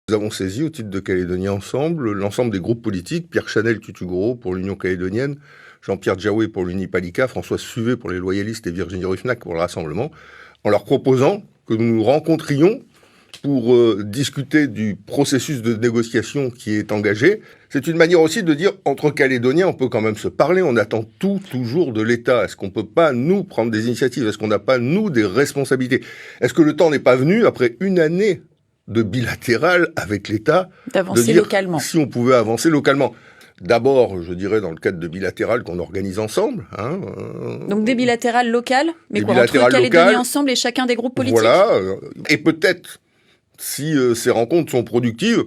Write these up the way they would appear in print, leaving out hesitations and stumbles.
Nous avons saisi, au titre de Calédonie Ensemble, l'ensemble des groupes politiques, Pierre Chanel-Tutugro pour l'Union calédonienne, Jean-Pierre Djaoué pour l'Unipalica, François Suvet pour les Loyalistes et Virginie Ruffnac pour le Rassemblement, en leur proposant que nous nous rencontrions pour discuter du processus de négociation qui est engagé. C'est une manière aussi de dire, entre Calédoniens, on peut quand même se parler, on attend toujours de l'État. Est-ce qu'on peut pas, nous, prendre des initiatives? Est-ce qu'on n'a pas, nous, des responsabilités? Est-ce que le temps n'est pas venu, après une année de bilatéral avec l'État, d'avancer localement? Si on pouvait avancer localement. D'abord, je dirais, dans le cadre de bilatéral qu'on organise ensemble. Donc des bilatérales locales, mais quoi, entre Calédonie Ensemble et chacun des groupes politiques? Voilà, et peut-être, si ces rencontres sont productives,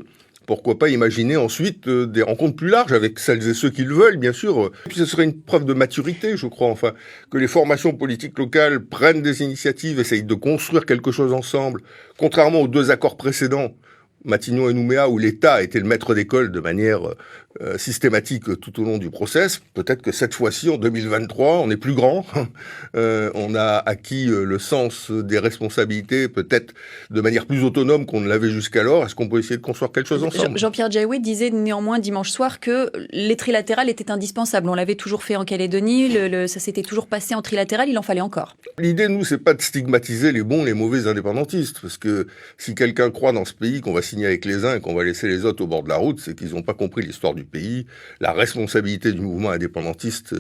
pourquoi pas imaginer ensuite des rencontres plus larges avec celles et ceux qui le veulent, bien sûr. Et puis ce serait une preuve de maturité, je crois, enfin, que les formations politiques locales prennent des initiatives, essayent de construire quelque chose ensemble, contrairement aux 2 accords précédents, Matignon et Nouméa, où l'État a été le maître d'école de manière systématique tout au long du process. Peut-être que cette fois-ci, en 2023, on est plus grand. On a acquis le sens des responsabilités, peut-être de manière plus autonome qu'on ne l'avait jusqu'alors. Est-ce qu'on peut essayer de construire quelque chose ensemble? Jean-Pierre Djaoué disait néanmoins dimanche soir que les trilatérales étaient indispensables. On l'avait toujours fait en Calédonie, ça s'était toujours passé en trilatéral, il en fallait encore. L'idée, nous, c'est pas de stigmatiser les bons, les mauvais indépendantistes. Parce que si quelqu'un croit dans ce pays qu'on va signer avec les uns et qu'on va laisser les autres au bord de la route, c'est qu'ils n'ont pas compris l'histoire du pays, la responsabilité du mouvement indépendantiste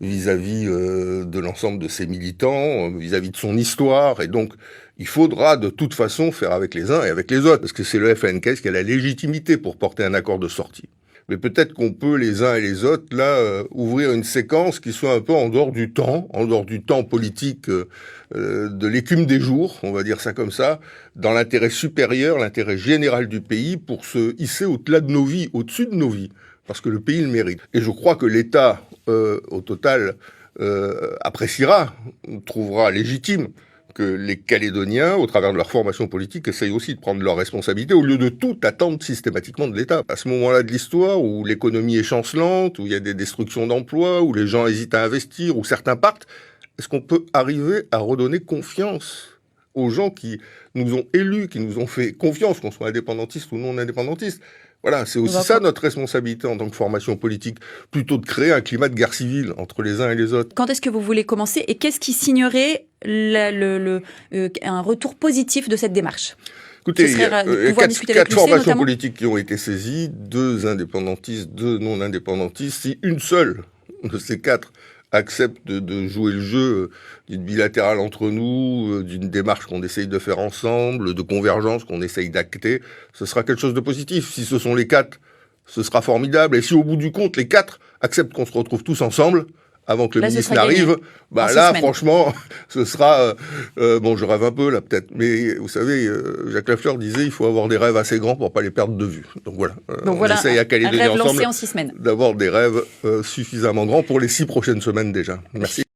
vis-à-vis de l'ensemble de ses militants, vis-à-vis de son histoire. Et donc, il faudra de toute façon faire avec les uns et avec les autres. Parce que c'est le FNKS qui a la légitimité pour porter un accord de sortie. Mais peut-être qu'on peut, les uns et les autres, là, ouvrir une séquence qui soit un peu en dehors du temps politique de l'écume des jours, on va dire ça comme ça, dans l'intérêt supérieur, l'intérêt général du pays, pour se hisser au-delà de nos vies, au-dessus de nos vies, parce que le pays le mérite. Et je crois que l'État, au total, appréciera, trouvera légitime que les Calédoniens, au travers de leur formation politique, essayent aussi de prendre leurs responsabilités au lieu de tout attendre systématiquement de l'État. À ce moment-là de l'histoire, où l'économie est chancelante, où il y a des destructions d'emplois, où les gens hésitent à investir, où certains partent, est-ce qu'on peut arriver à redonner confiance aux gens qui nous ont élus, qui nous ont fait confiance, qu'on soit indépendantiste ou non indépendantiste? Voilà, c'est aussi ça notre responsabilité en tant que formation politique, plutôt de créer un climat de guerre civile entre les uns et les autres. Quand est-ce que vous voulez commencer et qu'est-ce qui signerait un retour positif de cette démarche? Écoutez, il y a 4 formations politiques qui ont été saisies, 2 indépendantistes, 2 non-indépendantistes. Si une seule de ces 4 accepte de jouer le jeu d'une bilatérale entre nous, d'une démarche qu'on essaye de faire ensemble, de convergence qu'on essaye d'acter, ce sera quelque chose de positif. Si ce sont les 4, ce sera formidable. Et si au bout du compte, les 4 acceptent qu'on se retrouve tous ensemble, avant que le ministre n'arrive, là, franchement, ce sera... bon, je rêve un peu, là, peut-être. Mais vous savez, Jacques Lafleur disait, il faut avoir des rêves assez grands pour pas les perdre de vue. Donc voilà, on essaye à Calédonie Ensemble d'avoir des rêves suffisamment grands pour les 6 prochaines semaines déjà. Merci.